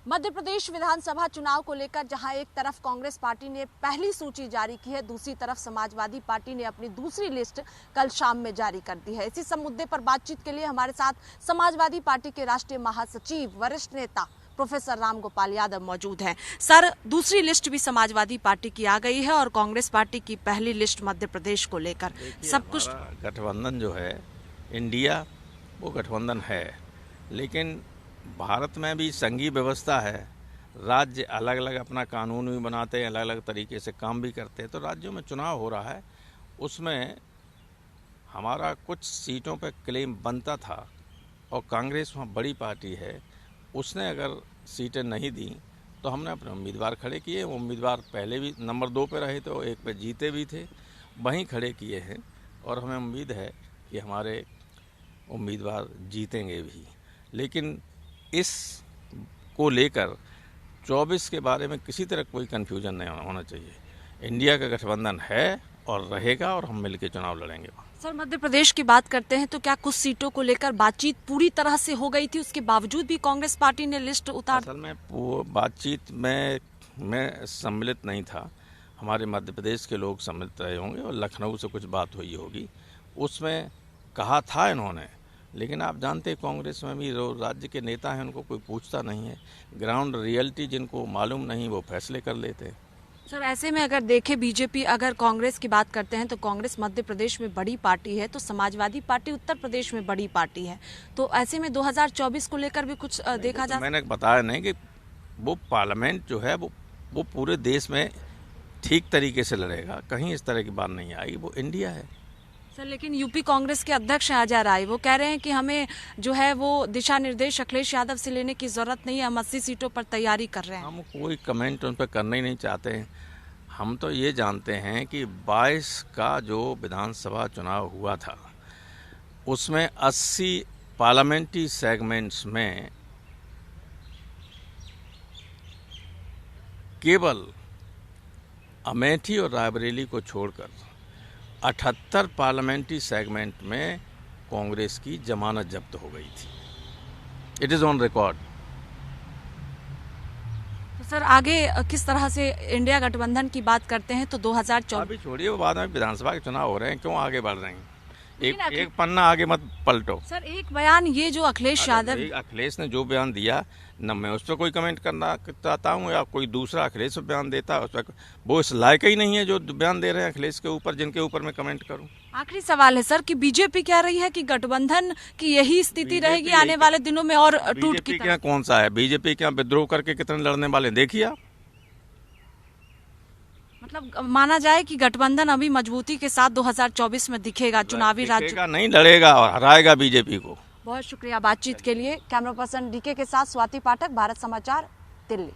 मध्य प्रदेश विधानसभा चुनाव को लेकर जहां एक तरफ कांग्रेस पार्टी ने पहली सूची जारी की है, दूसरी तरफ समाजवादी पार्टी ने अपनी दूसरी लिस्ट कल शाम में जारी कर दी है। इसी सब मुद्दे पर बातचीत के लिए हमारे साथ समाजवादी पार्टी के राष्ट्रीय महासचिव वरिष्ठ नेता प्रोफेसर राम गोपाल यादव मौजूद हैं। सर, दूसरी लिस्ट भी समाजवादी पार्टी की आ गई है और कांग्रेस पार्टी की पहली लिस्ट मध्य प्रदेश को लेकर सब कुछ गठबंधन जो है इंडिया, वो गठबंधन है, लेकिन भारत में भी संघीय व्यवस्था है। राज्य अलग अलग अपना कानून भी बनाते हैं, अलग अलग तरीके से काम भी करते हैं। तो राज्यों में चुनाव हो रहा है, उसमें हमारा कुछ सीटों पर क्लेम बनता था और कांग्रेस वहाँ बड़ी पार्टी है, उसने अगर सीटें नहीं दी तो हमने अपने उम्मीदवार खड़े किए। वो उम्मीदवार पहले भी नंबर 2 पे रहे थे और 1 पे जीते भी थे, वहीं खड़े किए हैं और हमें उम्मीद है कि हमारे उम्मीदवार जीतेंगे भी। लेकिन इस को लेकर 24 के बारे में किसी तरह कोई कन्फ्यूजन नहीं होना चाहिए। इंडिया का गठबंधन है और रहेगा और हम मिलकर चुनाव लड़ेंगे। सर, मध्य प्रदेश की बात करते हैं तो क्या कुछ सीटों को लेकर बातचीत पूरी तरह से हो गई थी, उसके बावजूद भी कांग्रेस पार्टी ने लिस्ट उतार? असल में वो बातचीत में मैं सम्मिलित नहीं था। हमारे मध्य प्रदेश के लोग सम्मिलित रहे होंगे और लखनऊ से कुछ बात हुई होगी, उसमें कहा था इन्होंने। लेकिन आप जानते हैं कांग्रेस में भी राज्य के नेता हैं, उनको कोई पूछता नहीं है। ग्राउंड रियलिटी जिनको मालूम नहीं वो फैसले कर लेते हैं। सर, ऐसे में अगर देखें बीजेपी, अगर कांग्रेस की बात करते हैं तो कांग्रेस मध्य प्रदेश में बड़ी पार्टी है, तो समाजवादी पार्टी उत्तर प्रदेश में बड़ी पार्टी है। तो ऐसे में 2024 को लेकर भी कुछ देखा जा, मैंने बताया नहीं कि वो पार्लियामेंट जो है वो पूरे देश में ठीक तरीके से लड़ेगा, कहीं इस तरह की बात नहीं आई। वो इंडिया है सर। लेकिन यूपी कांग्रेस के अध्यक्ष अजय राय वो कह रहे हैं कि हमें जो है वो दिशा निर्देश अखिलेश यादव से लेने की जरूरत नहीं है, हम 80 सीटों पर तैयारी कर रहे हैं। हम कोई कमेंट उन पर करना ही नहीं चाहते हैं। हम तो ये जानते हैं कि 22 का जो विधानसभा चुनाव हुआ था उसमें 80 पार्लियामेंट्री सेगमेंट्स में केवल अमेठी और रायबरेली को छोड़कर 78 पार्लियामेंट्री सेगमेंट में कांग्रेस की जमानत जब्त हो गई थी। It is on record. तो सर, आगे किस तरह से इंडिया गठबंधन की बात करते हैं तो 2024 अभी छोड़िए, वो बाद में विधानसभा के चुनाव हो रहे हैं, क्यों आगे बढ़ रहे हैं? एक पन्ना आगे मत पलटो। सर, एक बयान ये जो अखिलेश यादव, अखिलेश ने जो बयान दिया न मैं उस पर कोई कमेंट करना चाहता हूँ या कोई दूसरा अखिलेश बयान देता है उस पर, वो इस लायक ही नहीं है जो बयान दे रहे हैं अखिलेश के ऊपर, जिनके ऊपर मैं कमेंट करूँ। आखिरी सवाल है सर कि बीजेपी कह रही है कि गठबंधन की यही स्थिति रहेगी आने वाले दिनों में और टूट की क्या कौन सा है? बीजेपी क्या विद्रोह करके कितने लड़ने वाले देखिए आप। मतलब माना जाए कि गठबंधन अभी मजबूती के साथ 2024 में दिखेगा चुनावी राज्य नहीं लड़ेगा और हराएगा बीजेपी को। बहुत शुक्रिया बातचीत के लिए। कैमरा पर्सन डीके के साथ स्वाति पाठक, भारत समाचार, दिल्ली।